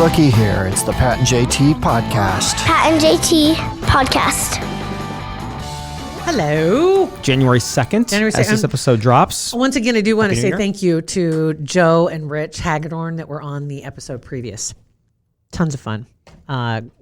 looky here. It's the Pat and JT podcast. Pat and JT podcast. Hello. January 2nd, as this episode drops. Once again, I do want to say Year. thank you to Joe and Rich Hagedorn that were on the episode previous. Tons of fun.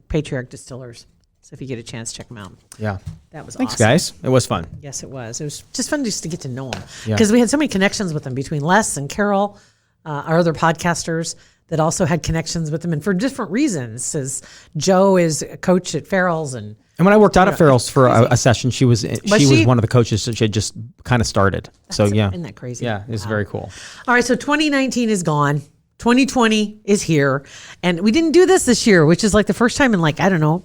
Patriarch Distillers. So if you get a chance, check them out. Yeah. That was Thanks, awesome. guys. It was fun. Yes, it was. It was just fun just to get to know them. Yeah. Because we had so many connections with them between Les and Carol, our other podcasters that also had connections with them and for different reasons. As Joe is a coach at Farrell's and when I worked out at Farrell's for a session, she was one of the coaches that she had just kind of started. So yeah. Isn't that crazy? Yeah, it's very cool. All right, so 2019 is gone. 2020 is here. And we didn't do this year, which is like the first time in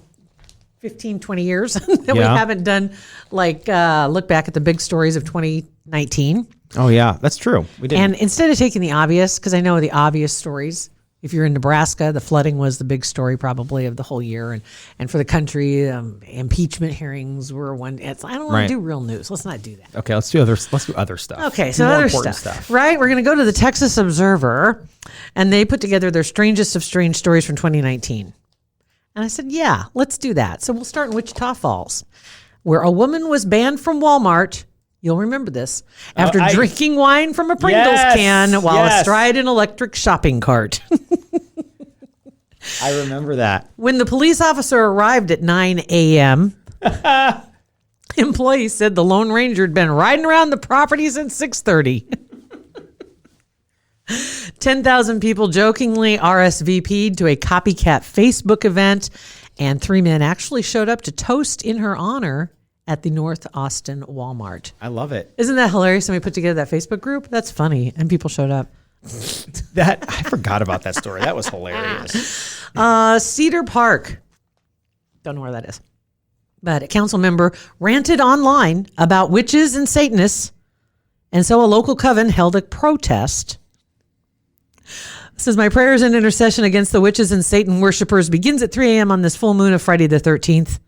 15, 20 years that we haven't done look back at the big stories of 2019. Oh yeah, that's true. We did. And instead of taking the obvious, because I know the obvious stories, if you're in Nebraska, the flooding was the big story probably of the whole year. And for the country, impeachment hearings were one. I don't want to do real news. Let's not do that. Okay, let's do other stuff. Okay, so More other important stuff. Right? We're going to go to the Texas Observer, and they put together their strangest of strange stories from 2019. And I said, yeah, let's do that. So we'll start in Wichita Falls, where a woman was banned from Walmart. You'll remember this. After drinking wine from a Pringles can while astride an electric shopping cart. I remember that. When the police officer arrived at 9 a.m., employees said the Lone Ranger had been riding around the property since 6:30. 10,000 people jokingly RSVP'd to a copycat Facebook event, and 3 men actually showed up to toast in her honor at the North Austin Walmart. I love it. Isn't that hilarious? Somebody put together that Facebook group? That's funny. And people showed up. I forgot about that story. That was hilarious. Cedar Park. Don't know where that is. But a council member ranted online about witches and Satanists. And so a local coven held a protest. It says, my prayers and intercession against the witches and Satan worshipers begins at 3 a.m. on this full moon of Friday the 13th.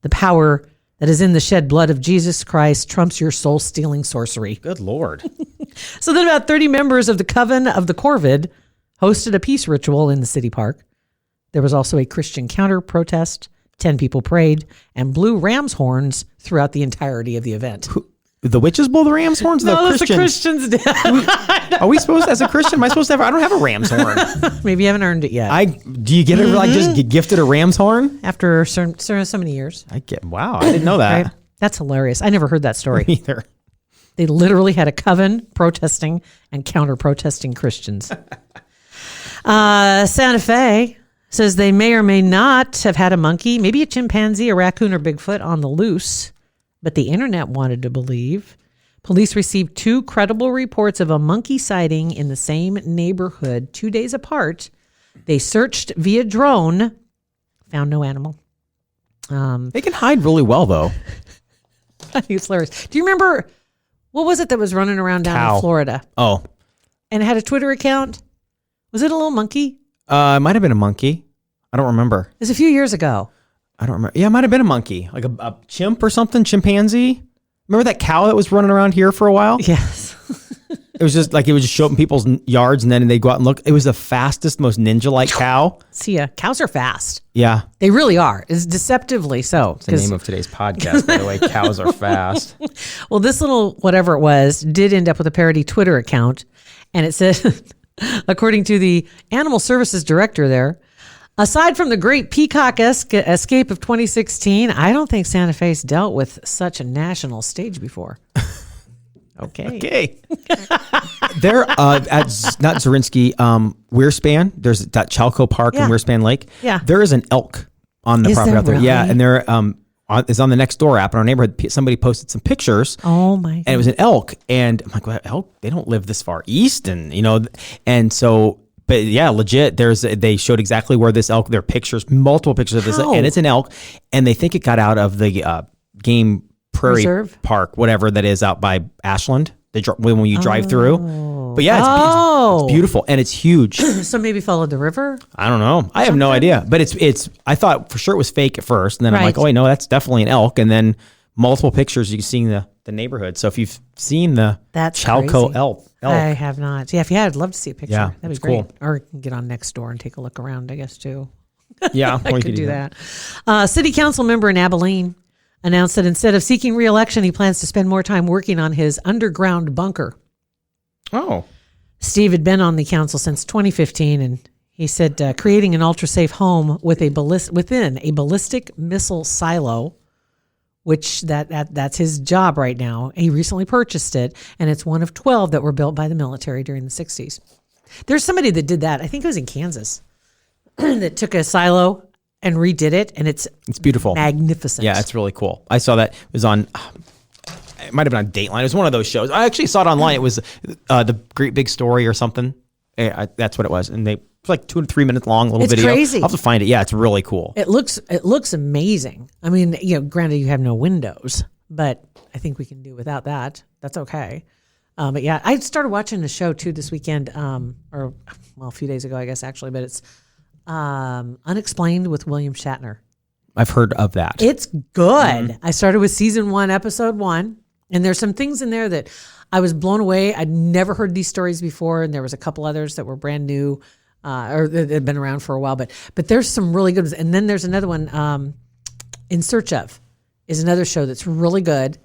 The power that is in the shed blood of Jesus Christ trumps your soul-stealing sorcery. Good Lord. So then about 30 members of the Coven of the Corvid hosted a peace ritual in the city park. There was also a Christian counter-protest. 10 people prayed and blew ram's horns throughout the entirety of the event. The witches blow the ram's horns? No, the Christians did. Are we supposed, as a Christian, am I supposed to have, I don't have a ram's horn. Maybe you haven't earned it yet. Do you get it just get gifted a ram's horn? After so many years. Wow, I didn't know that. Right? That's hilarious. I never heard that story. Either. They literally had a coven protesting and counter-protesting Christians. Santa Fe says they may or may not have had a monkey, maybe a chimpanzee, a raccoon, or Bigfoot on the loose, but the internet wanted to believe. Police received 2 credible reports of a monkey sighting in the same neighborhood 2 days apart. They searched via drone, found no animal. They can hide really well, though. I think it's hilarious. Do you remember, what was it that was running around down in Florida? Oh. And it had a Twitter account? Was it a little monkey? It might have been a monkey. I don't remember. It was a few years ago. I don't remember. Yeah, it might have been a monkey, like a chimp or something, chimpanzee. Remember that cow that was running around here for a while? Yes. It was just like it would just show up in people's yards, and then they'd go out and look. It was the fastest, most ninja-like cow. See ya. Cows are fast. Yeah. They really are. It's deceptively so. It's the name of today's podcast, by the way. Cows are fast. Well, this little whatever it was did end up with a parody Twitter account, and it said, according to the animal services director there, aside from the great peacock escape of 2016, I don't think Santa Fe's dealt with such a national stage before. Okay. There at not Zorinsky, Wearspan. There's that Chalco Park in Wearspan Lake. Yeah. There is an elk on the property out there. Really? Yeah, and there is on the Nextdoor app in our neighborhood. Somebody posted some pictures. Oh my! And it was an elk, and I'm like, well, elk? They don't live this far east, and so. But yeah, legit. They showed exactly where this elk. There are pictures, multiple pictures of this, and it's an elk. And they think it got out of the game prairie reserve? Park, whatever that is out by Ashland. When you drive through. But yeah, it's beautiful and it's huge. So maybe followed the river. I don't know. I have no idea. But it's. I thought for sure it was fake at first, and then I'm like, oh wait, no, that's definitely an elk. And then multiple pictures. You can see the neighborhood. So if you've seen the That's Chalco crazy. elk. I have not. Yeah, if you had, I'd love to see a picture. Yeah, That'd be it's great. cool. Or you can get on Nextdoor and take a look around, I guess, too. Yeah, I could do that. City council member in Abilene announced that instead of seeking re-election, he plans to spend more time working on his underground bunker. Oh. Steve had been on the council since 2015, and he said creating an ultra-safe home with within a ballistic missile silo, which that's his job right now. He recently purchased it, and it's one of 12 that were built by the military during the 60s. There's somebody that did that. I think it was in Kansas that took a silo and redid it, and it's beautiful, magnificent. Yeah, it's really cool. I saw that. It was on. It might have been on Dateline. It was one of those shows. I actually saw it online. It was the Great Big Story or something. That's what it was, and it's like 2 to 3 minutes long, little It's video. crazy. I'll have to find it. Yeah, it's really cool. It looks amazing. I mean, granted you have no windows, but I think we can do without that. That's okay. But yeah, I started watching the show too this weekend, or a few days ago, I guess actually. But it's Unexplained with William Shatner. I've heard of that. It's good. I started with season 1, episode 1, and there's some things in there that I was blown away. I'd never heard these stories before, and there was a couple others that were brand new, or that had been around for a while. But there's some really good ones. And then there's another one, In Search Of, is another show that's really good.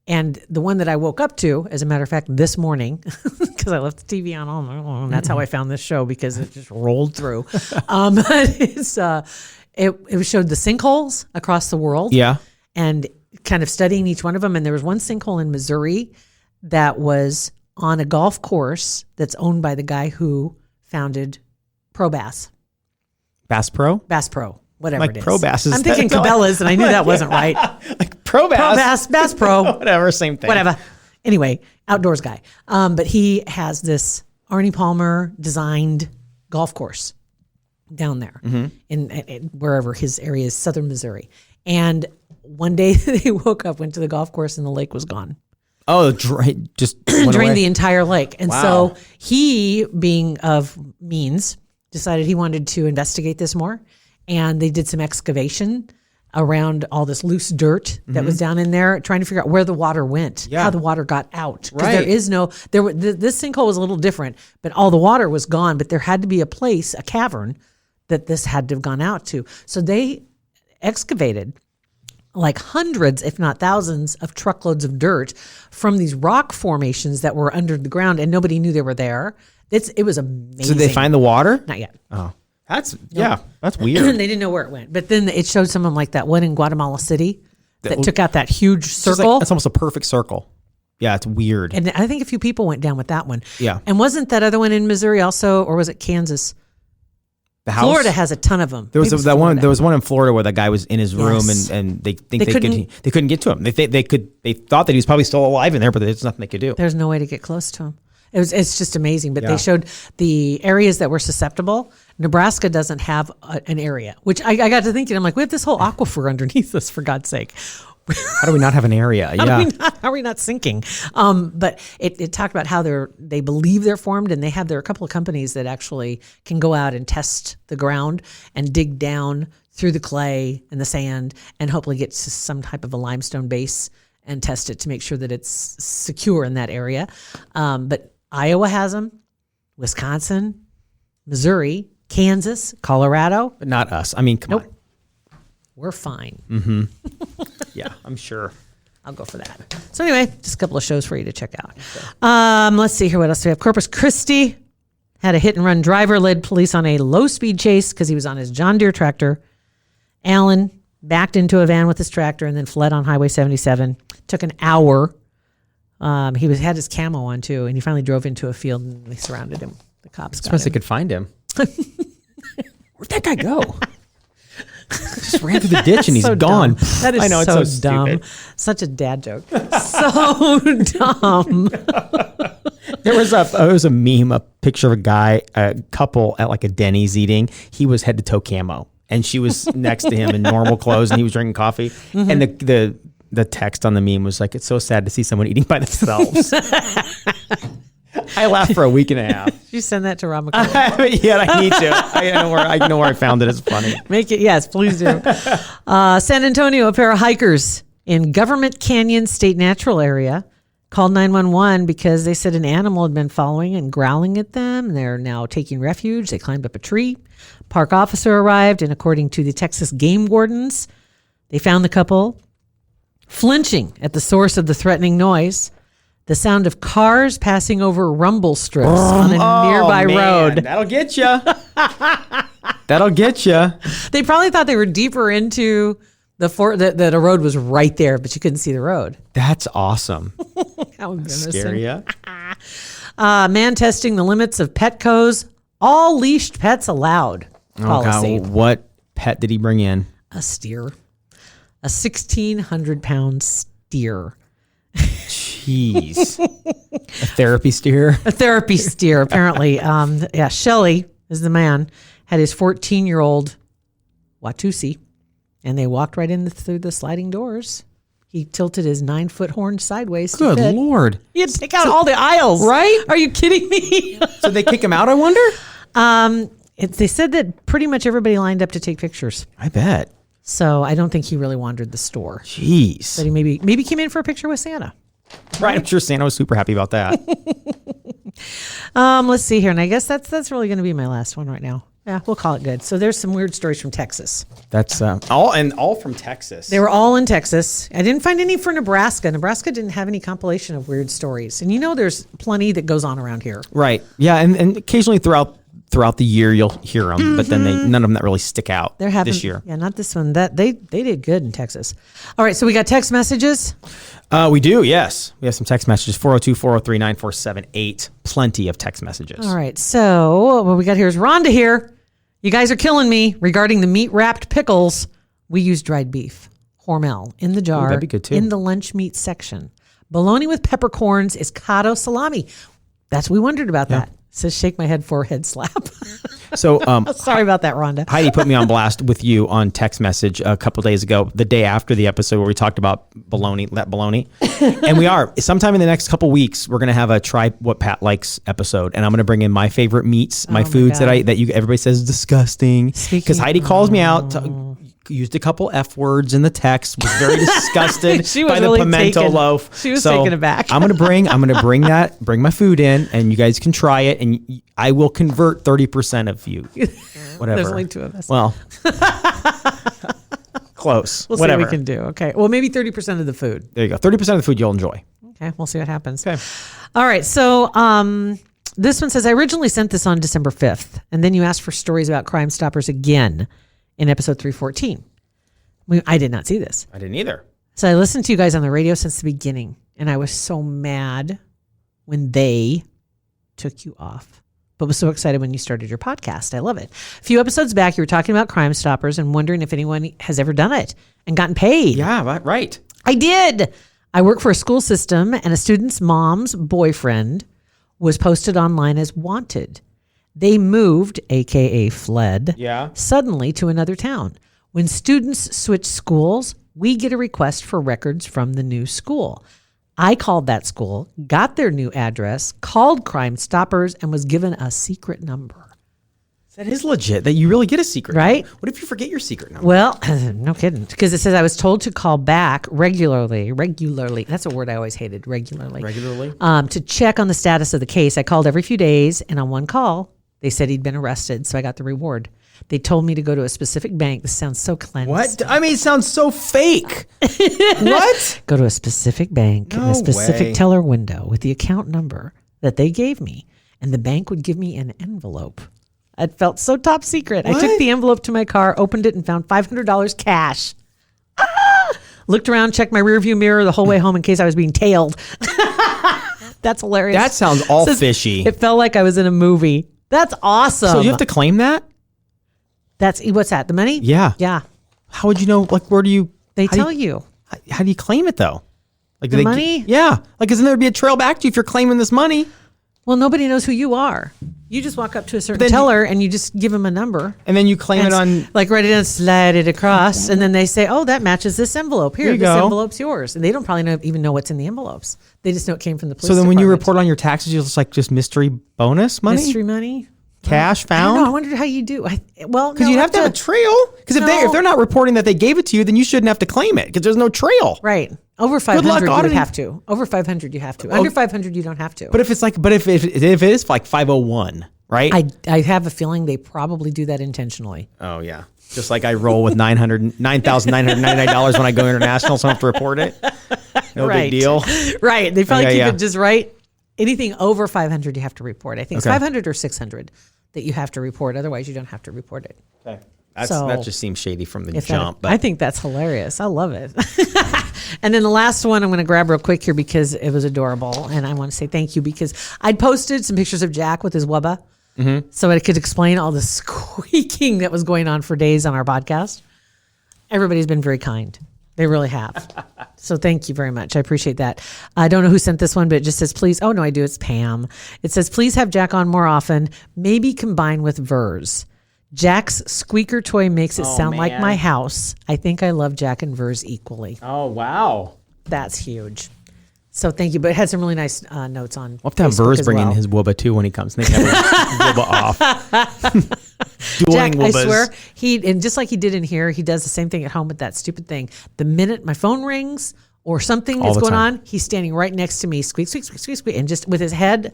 And the one that I woke up to, as a matter of fact, this morning, because I left the TV on, and that's how I found this show, because it just rolled through. It showed the sinkholes across the world. Yeah. And kind of studying each one of them. And there was one sinkhole in Missouri that was on a golf course that's owned by the guy who founded Pro Bass. Bass Pro? Bass Pro, whatever Like it is. Pro Bass is I'm thinking that- Cabela's, and I knew that wasn't right. Like Pro Bass. Pro Bass, Bass Pro. Whatever, same thing. Whatever. Anyway, outdoors guy. But he has this Arnie Palmer designed golf course down there in wherever his area is, southern Missouri. And one day they woke up, went to the golf course, and the lake was gone. Oh, just went Drained away. the entire lake. And Wow. so he, being of means, decided he wanted to investigate this more. And they did some excavation around all this loose dirt that was down in there, trying to figure out where the water went, how the water got out. Because Right. there is this sinkhole was a little different, but all the water was gone. But there had to be a place, a cavern, that this had to have gone out to. So they excavated like hundreds, if not thousands, of truckloads of dirt from these rock formations that were under the ground, and nobody knew they were there. It was amazing. So did they find the water? Not yet. Oh, that's weird. They didn't know where it went. But then it showed someone like that one in Guatemala City that took out that huge It's just circle. like, it's almost a perfect circle. Yeah, it's weird. And I think a few people went down with that one. Yeah. And wasn't that other one in Missouri also, or was it Kansas? The house? Florida has a ton of them. There was Maybe it's that one. Florida. There was one in Florida where the guy was in his room Yes. and they They couldn't get to him. They thought that he was probably still alive in there, but there's nothing they could do. There's no way to get close to them. It's just amazing. But Yeah. they showed the areas that were susceptible. Nebraska doesn't have an area, which I got to thinking, I'm like, we have this whole aquifer underneath us, for God's sake. How do we not have an area? Yeah. How are we not sinking? But it talked about how they believe they're formed, and there are a couple of companies that actually can go out and test the ground and dig down through the clay and the sand and hopefully get to some type of a limestone base and test it to make sure that it's secure in that area. But Iowa has them, Wisconsin, Missouri, Kansas, Colorado. But not us. I mean, come on. We're fine. Yeah, I'm sure. I'll go for that. So anyway, just a couple of shows for you to check out. Let's see here. What else do we have? Corpus Christi had a hit and run driver led police on a low speed chase because he was on his John Deere tractor. Allen backed into a van with his tractor and then fled on Highway 77. Took an hour. He had his camo on too, and he finally drove into a field and they surrounded him. The cops got Suppose they him. could find him. Where'd that guy go? Just ran through the ditch and he's So gone. dumb. That is I know, so, it's so dumb. stupid. Such a dad joke. So dumb. There was a meme, a picture of a couple at like a Denny's eating. He was head to toe camo, and she was next to him in normal clothes, and he was drinking coffee. Mm-hmm. And the text on the meme was like, "It's so sad to see someone eating by themselves." I laughed for a week and a half. Did you send that to Rob McCullough? Yeah, I need to. I know where I found it. It's funny. Make it, yes, please do. San Antonio, a pair of hikers in Government Canyon State Natural Area called 911 because they said an animal had been following and growling at them. They're now taking refuge. They climbed up a tree. Park officer arrived, and according to the Texas game wardens, they found the couple flinching at the source of the threatening noise. The sound of cars passing over rumble strips on a nearby road. That'll get you. That'll get you. They probably thought they were deeper into the fort, that a road was right there, but you couldn't see the road. That's awesome. How embarrassing. Scary, yeah. Man testing the limits of Petco's all leashed pets allowed policy. Oh, God. What pet did he bring in? A steer. A 1,600-pound steer. Jeez. A therapy steer? A therapy steer, apparently. Shelley is the man, had his 14-year-old Watusi, and they walked right in through the sliding doors. He tilted his 9-foot horn sideways. Good Lord. He had to take out all the aisles. Right? Are you kidding me? So they kick him out, I wonder? They said that pretty much everybody lined up to take pictures. I bet. So I don't think he really wandered the store. Jeez. But he maybe came in for a picture with Santa. Right. I'm sure Santa was super happy about that. Let's see here. And I guess that's really going to be my last one right now. Yeah, we'll call it good. So there's some weird stories from Texas. That's all from Texas. They were all in Texas. I didn't find any for Nebraska. Nebraska didn't have any compilation of weird stories. And there's plenty that goes on around here. Right. Yeah, and occasionally throughout the year you'll hear them, but then none of them that really stick out this year. Yeah, not this one. That they did good in Texas. All right, so we got text messages. We do, yes. We have some text messages, 402-403-9478. Plenty of text messages. All right, so what we got here is Rhonda here. You guys are killing me regarding the meat-wrapped pickles. We use dried beef, Hormel, in the jar. Ooh, that'd be good too. In the lunch meat section. Bologna with peppercorns is cotto salami. We wondered about that. It says shake my head, forehead slap. So sorry about that, Rhonda. Heidi put me on blast with you on text message a couple days ago, the day after the episode where we talked about bologna. And we are. Sometime in the next couple weeks, we're going to have a try what Pat likes episode. And I'm going to bring in my favorite meats, my foods that everybody says is disgusting. Because Heidi calls me out, used a couple F words in the text, was very disgusted by the really pimento loaf. She was taken aback. I'm going to bring my food in, and you guys can try it, and I will convert 30% of you. Whatever. There's only 2 of us. Well, close. We'll Whatever. see what we can do. Okay. Well, maybe 30% of the food. There you go. 30% of the food you'll enjoy. Okay. We'll see what happens. Okay. All right. So this one says, I originally sent this on December 5th, and then you asked for stories about Crime Stoppers again in episode 314. I did not see this. I didn't either. So I listened to you guys on the radio since the beginning, and I was so mad when they took you off, but was so excited when you started your podcast. I love it. A few episodes back, you were talking about Crime Stoppers and wondering if anyone has ever done it and gotten paid. Yeah, right. I did. I work for a school system, and a student's mom's boyfriend was posted online as wanted. They moved, aka fled, suddenly to another town. When students switch schools, we get a request for records from the new school. I called that school, got their new address, called Crime Stoppers, and was given a secret number. That is legit, that you really get a secret right? number. What if you forget your secret number? Well, no kidding. Because it says I was told to call back regularly. That's a word I always hated, regularly. To check on the status of the case. I called every few days, and on one call, they said he'd been arrested, so I got the reward. They told me to go to a specific bank. This sounds so cleansed. What? I mean, it sounds so fake. What? Go to a specific bank in a specific teller window with the account number that they gave me, and the bank would give me an envelope. It felt so top secret. What? I took the envelope to my car, opened it, and found $500 cash. Looked around, checked my rearview mirror the whole way home in case I was being tailed. That's hilarious. That sounds all fishy. It felt like I was in a movie. That's awesome. So you have to claim that? What's that? The money? Yeah. Yeah. How would you know? Like, where do you? They tell you. How do you claim it though? Like the money? Yeah. Like, isn't there be a trail back to you if you're claiming this money? Well, nobody knows who you are. You just walk up to a certain teller and you just give them a number. And then you claim it on... Like, write it down, slide it across. And then they say, oh, that matches this envelope. Here, this envelope's yours. And they don't probably even know what's in the envelopes. They just know it came from the police So then when you department. report on your taxes, you're just mystery bonus money? Mystery money? cash I don't know. I found? wondered how you do. Because you'd have to have a trail. Because if they're not reporting that they gave it to you, then you shouldn't have to claim it because there's no trail. Right. Over 500, luck you would auditing. have to. Over 500, you have to. Under 500, you don't have to. But if it's if it is like 501, right? I have a feeling they probably do that intentionally. Oh yeah. Just like I roll with $9,999 when I go international, so I have to report it. No big deal. Right. They probably Yeah, keep it just right. Anything over 500, you have to report. I think it's Okay. 500 or 600 that you have to report. Otherwise, you don't have to report it. Okay. So- That just seems shady from the If jump. I think that's hilarious. I love it. And then the last one I'm going to grab real quick here because it was adorable. And I want to say thank you because I'd posted some pictures of Jack with his wubba. So I could explain all the squeaking that was going on for days on our podcast. Everybody's been very kind. They really have. So thank you very much. I appreciate that. I don't know who sent this one, but it just says, please. Oh, no, I do. It's Pam. It says, please have Jack on more often, maybe combine with Vers. Jack's squeaker toy makes it sound like my house. I think I love Jack and Vers equally. Oh wow. That's huge. So thank you. But it had some really nice notes on We'll have to have Facebook Vers as bring in well. his wubba too when he comes. They can have a wubba off. Jack, Dueling I wubbas. swear, and just like he did in here, he does the same thing at home with that stupid thing. The minute my phone rings or something All is the going time. on, he's standing right next to me, squeak, squeak, squeak, squeak, squeak, and just with his head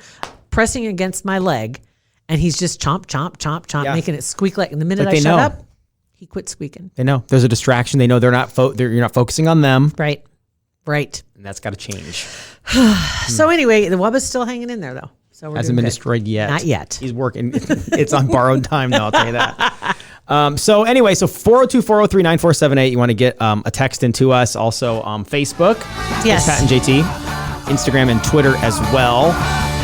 pressing against my leg, and he's just chomp, chomp, chomp, chomp, Yeah. making it squeak like. And the minute Like I they shut know. up, he quit squeaking. They know there's a distraction. They know they're not. You're not focusing on them, Right, right. and that's got to change. So anyway, the wubba's still hanging in there though. So we're Hasn't doing been good. destroyed yet. Not yet. He's working. It's on borrowed time though. I'll tell you that. So anyway, so 402-403-9478. You want to get a text into us. Also Facebook. Yes. Pat and JT. Instagram and Twitter as well.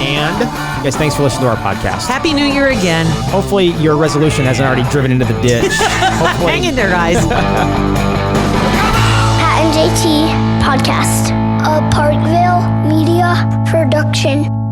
And guys, thanks for listening to our podcast. Happy New Year again. Hopefully your resolution hasn't already driven into the ditch. Hopefully. Hang in there, guys. Pat and JT Podcast. A Parkville Media Production.